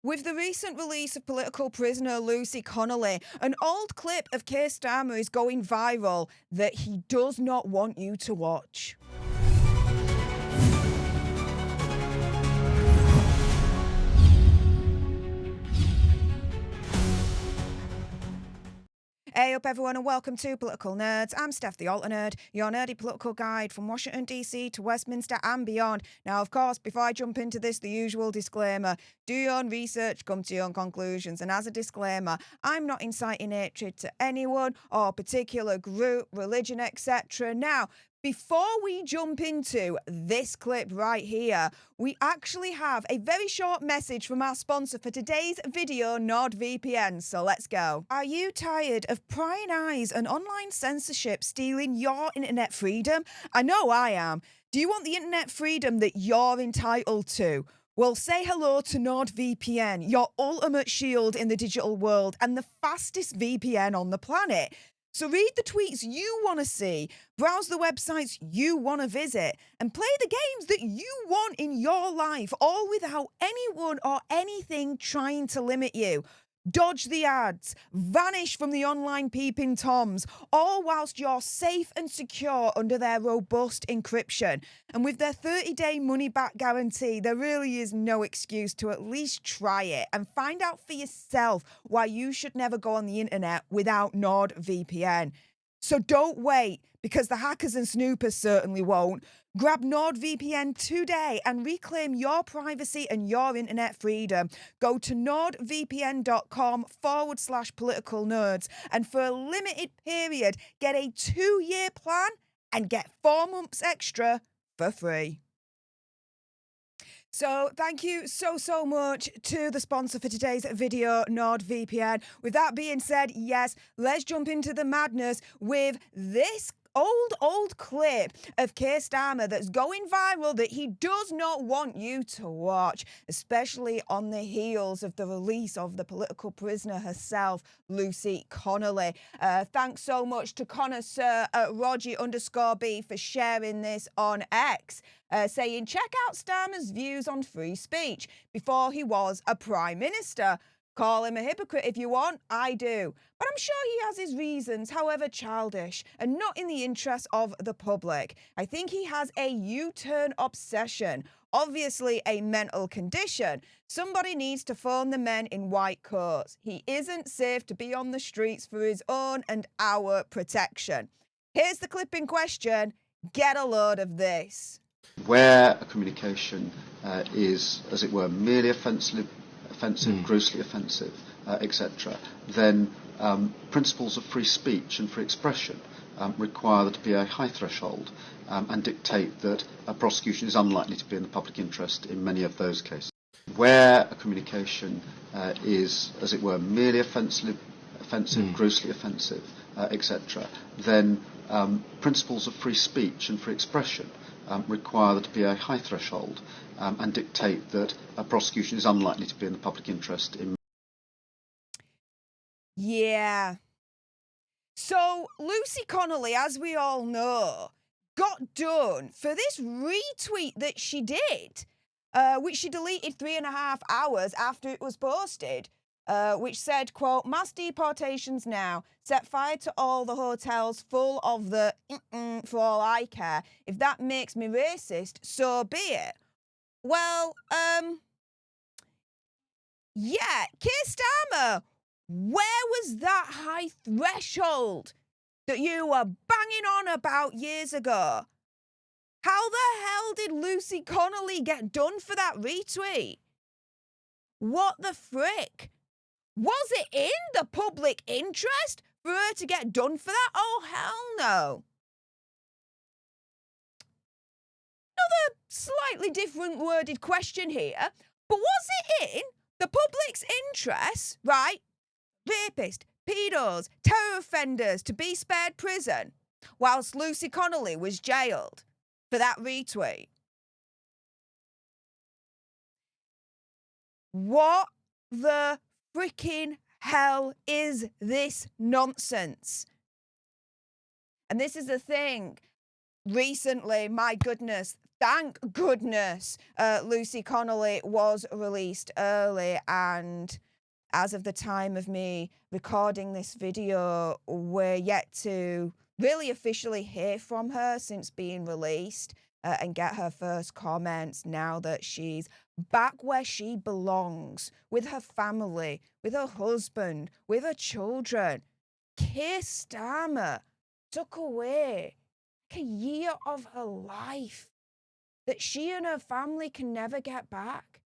With the recent release of political prisoner Lucy Connolly, an old clip of Keir Starmer is going viral that he does not want you to watch. Hey up everyone and welcome to Political Nerds. I'm Steph the Alter Nerd, your nerdy political guide from Washington DC to Westminster and beyond. Now of course, before I jump into this, the usual disclaimer: do your own research, come to your own conclusions, and as a disclaimer, I'm not inciting hatred to anyone or particular group, religion, etc. Now, before we jump into this clip right here, we actually have a very short message from our sponsor for today's video, NordVPN, so let's go. Are you tired of prying eyes and online censorship stealing your internet freedom? I know I am. Do you want the internet freedom that you're entitled to? Well, say hello to NordVPN, your ultimate shield in the digital world and the fastest VPN on the planet. So read the tweets you want to see, browse the websites you want to visit, and play the games that you want in your life, all without anyone or anything trying to limit you. Dodge the ads, vanish from the online peeping toms, all whilst you're safe and secure under their robust encryption. And with their 30-day money-back guarantee, there really is no excuse to at least try it and find out for yourself why you should never go on the internet without NordVPN. So don't wait, because the hackers and snoopers certainly won't. Grab NordVPN today and reclaim your privacy and your internet freedom. Go to nordvpn.com/political nerds and for a limited period, get a 2-year plan and get 4 months extra for free. So thank you so much to the sponsor for today's video, NordVPN. With that being said, yes, let's jump into the madness with this old clip of Keir Starmer that's going viral that he does not want you to watch, especially on the heels of the release of the political prisoner herself, Lucy Connolly. Thanks so much to connoisseur Rogie_B for sharing this on X, saying, check out Starmer's views on free speech before he was a prime minister. Call him a hypocrite if you want, I do. But I'm sure he has his reasons, however childish, and not in the interest of the public. I think he has a U-turn obsession, obviously a mental condition. Somebody needs to phone the men in white coats. He isn't safe to be on the streets for his own and our protection. Here's the clip in question. Get a load of this. Where a communication is, as it were, merely offensive, grossly offensive, etc., then principles of free speech and free expression require there to be a high threshold and dictate that a prosecution is unlikely to be in the public interest in many of those cases. Where a communication is, as it were, merely offensive, grossly offensive, etc., then principles of free speech and free expression require there to be a high threshold and dictate that a prosecution is unlikely to be in the public interest in. Yeah. So Lucy Connolly, as we all know, got done for this retweet that she did, which she deleted 3.5 hours after it was posted, which said, quote, mass deportations now, set fire to all the hotels full of the for all I care. If that makes me racist, so be it. Well, yeah, Keir Starmer, where was that high threshold that you were banging on about years ago? How the hell did Lucy Connolly get done for that retweet? What the frick? Was it in the public interest for her to get done for that? Oh, hell no. Another slightly different worded question here, but was it in the public's interest, right? Rapists, pedos, terror offenders to be spared prison whilst Lucy Connolly was jailed for that retweet? What the freaking hell is this nonsense? And this is the thing. Recently, my goodness, Thank goodness Lucy Connolly was released early, and as of the time of me recording this video, we're yet to really officially hear from her since being released and get her first comments now that she's back where she belongs, with her family, with her husband, with her children. Keir Starmer took away a year of her life that she and her family can never get back.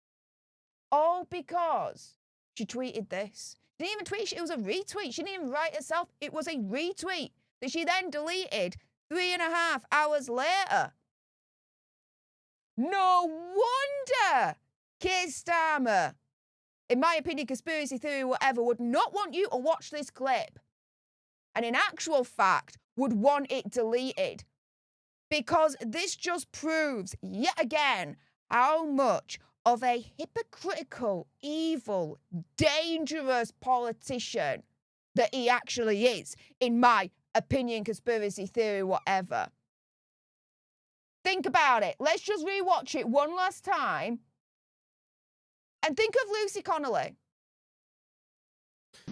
All because she tweeted this. She didn't even tweet, it was a retweet. She didn't even write herself. It was a retweet that she then deleted 3.5 hours later. No wonder Keir Starmer, in my opinion, conspiracy theory, whatever, would not want you to watch this clip. And in actual fact, would want it deleted. Because this just proves, yet again, how much of a hypocritical, evil, dangerous politician that he actually is, in my opinion, conspiracy theory, whatever. Think about it. Let's just rewatch it one last time. And think of Lucy Connolly.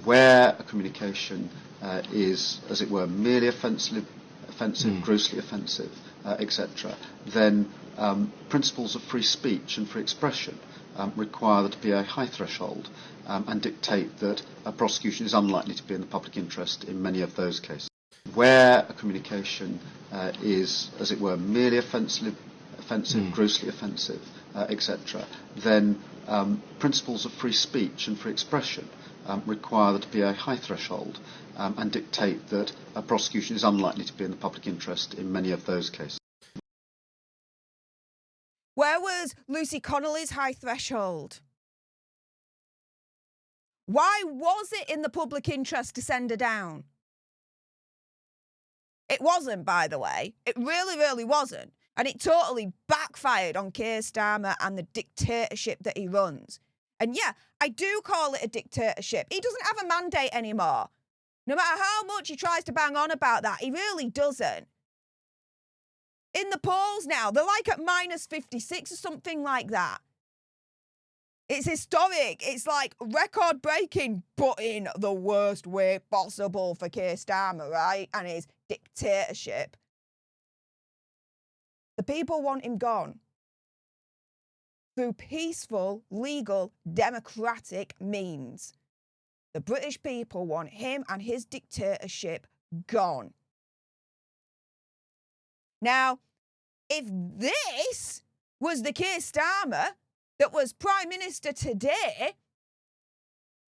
Where a communication is, as it were, merely offensive, grossly offensive, etc., then principles of free speech and free expression require there to be a high threshold and dictate that a prosecution is unlikely to be in the public interest in many of those cases. Where a communication is, as it were, merely offensive, grossly offensive, etc., then principles of free speech and free expression require there to be a high threshold and dictate that a prosecution is unlikely to be in the public interest in many of those cases. Where was Lucy Connolly's high threshold? Why was it in the public interest to send her down? It wasn't, by the way. It really, really wasn't. And it totally backfired on Keir Starmer and the dictatorship that he runs. And yeah, I do call it a dictatorship. He doesn't have a mandate anymore. No matter how much he tries to bang on about that, he really doesn't. In the polls now, they're like at -56 or something like that. It's historic. It's like record-breaking, but in the worst way possible for Keir Starmer, right? And his dictatorship. The people want him gone. Through peaceful, legal, democratic means. The British people want him and his dictatorship gone. Now, if this was the Keir Starmer that was Prime Minister today,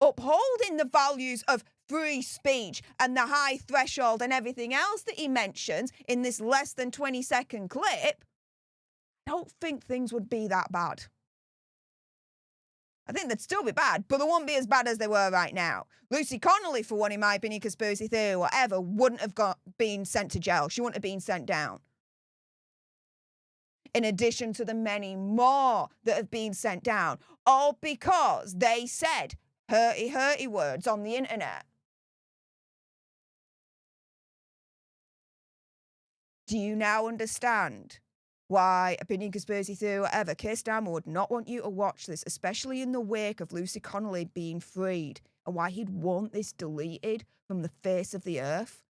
upholding the values of free speech and the high threshold and everything else that he mentions in this less than 20-second clip, I don't think things would be that bad. I think they'd still be bad, but they won't be as bad as they were right now. Lucy Connolly, for one, in my opinion, conspiracy theory, whatever, wouldn't have been sent to jail. She wouldn't have been sent down. In addition to the many more that have been sent down, all because they said hurty words on the internet. Do you now understand why, opinion, conspiracy theory, whatever, Keir Starmer would not want you to watch this, especially in the wake of Lucy Connolly being freed, and why he'd want this deleted from the face of the earth?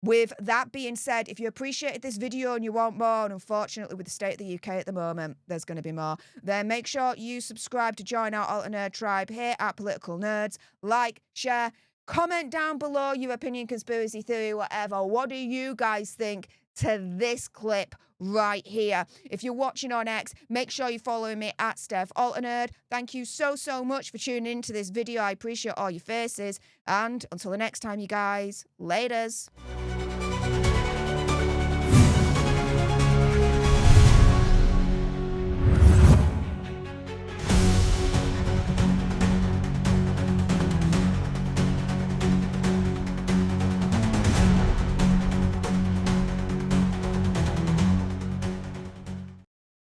With that being said, if you appreciated this video and you want more, and unfortunately with the state of the UK at the moment, there's going to be more, then make sure you subscribe to join our Alter Nerd tribe here at Political Nerds. Like, share, comment down below your opinion, conspiracy theory, whatever. What do you guys think to this clip right here? If you're watching on X, make sure you follow me at Steph Alter Nerd. Thank you so much for tuning into this video. I appreciate all your faces. And until the next time, you guys, laters.